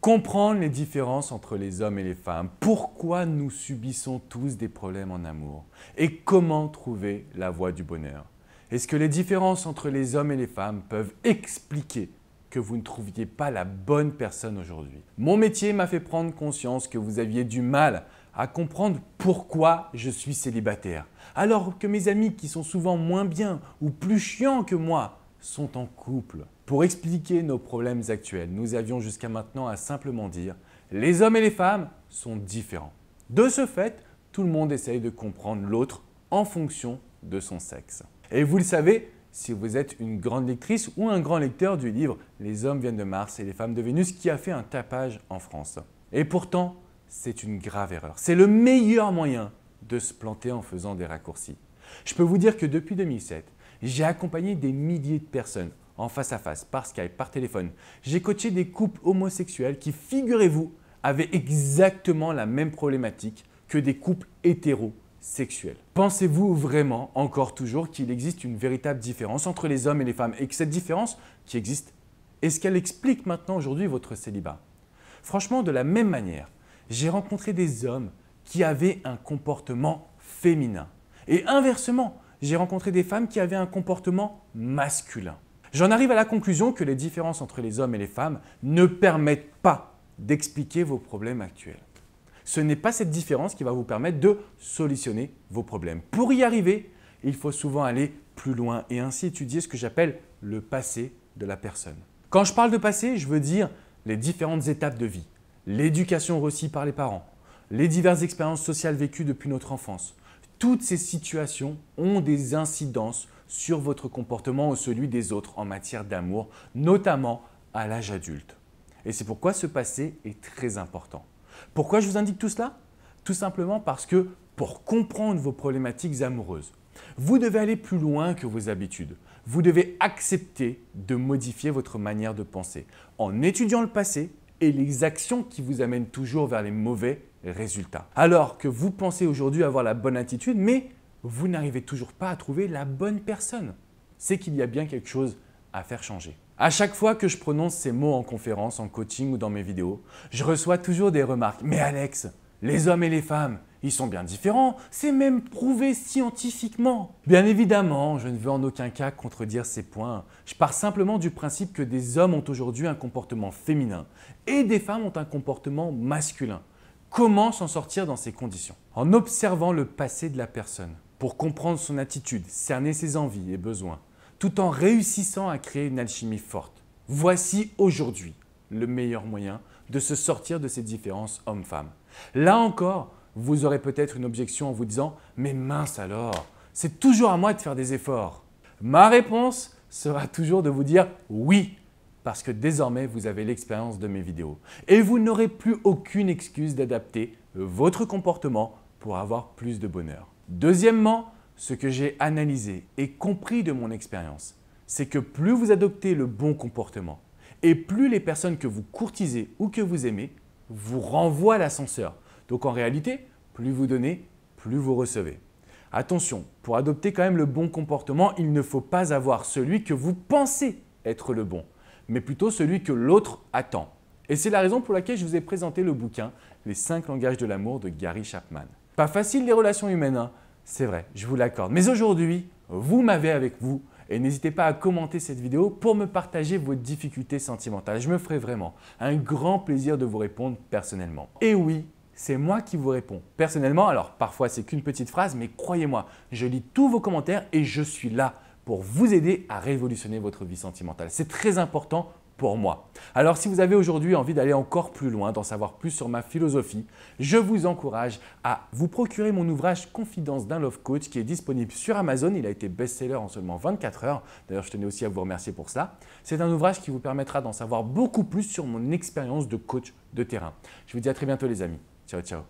Comprendre les différences entre les hommes et les femmes, pourquoi nous subissons tous des problèmes en amour et comment trouver la voie du bonheur. Est-ce que les différences entre les hommes et les femmes peuvent expliquer que vous ne trouviez pas la bonne personne aujourd'hui? Mon métier m'a fait prendre conscience que vous aviez du mal à comprendre pourquoi je suis célibataire, alors que mes amis qui sont souvent moins bien ou plus chiants que moi sont en couple. Pour expliquer nos problèmes actuels, nous avions jusqu'à maintenant à simplement dire « les hommes et les femmes sont différents ». De ce fait, tout le monde essaye de comprendre l'autre en fonction de son sexe. Et vous le savez, si vous êtes une grande lectrice ou un grand lecteur du livre « Les hommes viennent de Mars et les femmes de Vénus » qui a fait un tapage en France. Et pourtant, c'est une grave erreur. C'est le meilleur moyen de se planter en faisant des raccourcis. Je peux vous dire que depuis 2007, j'ai accompagné des milliers de personnes en face à face, par Skype, par téléphone. J'ai coaché des couples homosexuels qui, figurez-vous, avaient exactement la même problématique que des couples hétérosexuels. Pensez-vous vraiment, encore toujours, qu'il existe une véritable différence entre les hommes et les femmes et que cette différence qui existe, est-ce qu'elle explique maintenant aujourd'hui votre célibat? Franchement, de la même manière, j'ai rencontré des hommes qui avaient un comportement féminin. Et inversement, j'ai rencontré des femmes qui avaient un comportement masculin. J'en arrive à la conclusion que les différences entre les hommes et les femmes ne permettent pas d'expliquer vos problèmes actuels. Ce n'est pas cette différence qui va vous permettre de solutionner vos problèmes. Pour y arriver, il faut souvent aller plus loin et ainsi étudier ce que j'appelle le passé de la personne. Quand je parle de passé, je veux dire les différentes étapes de vie, l'éducation reçue par les parents, les diverses expériences sociales vécues depuis notre enfance. Toutes ces situations ont des incidences sur votre comportement ou celui des autres en matière d'amour, notamment à l'âge adulte. Et c'est pourquoi ce passé est très important. Pourquoi je vous indique tout cela? Tout simplement parce que pour comprendre vos problématiques amoureuses, vous devez aller plus loin que vos habitudes. Vous devez accepter de modifier votre manière de penser en étudiant le passé et les actions qui vous amènent toujours vers les mauvais résultats. Alors que vous pensez aujourd'hui avoir la bonne attitude, mais vous n'arrivez toujours pas à trouver la bonne personne. C'est qu'il y a bien quelque chose à faire changer. À chaque fois que je prononce ces mots en conférence, en coaching ou dans mes vidéos, je reçois toujours des remarques. « Mais Alex, les hommes et les femmes, ils sont bien différents, c'est même prouvé scientifiquement. » Bien évidemment, je ne veux en aucun cas contredire ces points. Je pars simplement du principe que des hommes ont aujourd'hui un comportement féminin et des femmes ont un comportement masculin. Comment s'en sortir dans ces conditions? En observant le passé de la personne, pour comprendre son attitude, cerner ses envies et besoins, tout en réussissant à créer une alchimie forte. Voici aujourd'hui le meilleur moyen de se sortir de ces différences hommes-femmes. Là encore, vous aurez peut-être une objection en vous disant « Mais mince alors, c'est toujours à moi de faire des efforts ». Ma réponse sera toujours de vous dire « Oui ». Parce que désormais, vous avez l'expérience de mes vidéos et vous n'aurez plus aucune excuse d'adapter votre comportement pour avoir plus de bonheur. Deuxièmement, ce que j'ai analysé et compris de mon expérience, c'est que plus vous adoptez le bon comportement et plus les personnes que vous courtisez ou que vous aimez vous renvoient l'ascenseur. Donc en réalité, plus vous donnez, plus vous recevez. Attention, pour adopter quand même le bon comportement, il ne faut pas avoir celui que vous pensez être le bon, mais plutôt celui que l'autre attend. Et c'est la raison pour laquelle je vous ai présenté le bouquin « Les 5 langages de l'amour » de Gary Chapman. Pas facile les relations humaines, hein? C'est vrai, je vous l'accorde. Mais aujourd'hui, vous m'avez avec vous et n'hésitez pas à commenter cette vidéo pour me partager vos difficultés sentimentales. Je me ferai vraiment un grand plaisir de vous répondre personnellement. Et oui, c'est moi qui vous réponds personnellement. Alors parfois, c'est qu'une petite phrase, mais croyez-moi, je lis tous vos commentaires et je suis là pour vous aider à révolutionner votre vie sentimentale. C'est très important pour moi. Alors si vous avez aujourd'hui envie d'aller encore plus loin, d'en savoir plus sur ma philosophie, je vous encourage à vous procurer mon ouvrage Confidence d'un Love Coach qui est disponible sur Amazon. Il a été best-seller en seulement 24 heures. D'ailleurs, je tenais aussi à vous remercier pour cela. C'est un ouvrage qui vous permettra d'en savoir beaucoup plus sur mon expérience de coach de terrain. Je vous dis à très bientôt les amis. Ciao, ciao.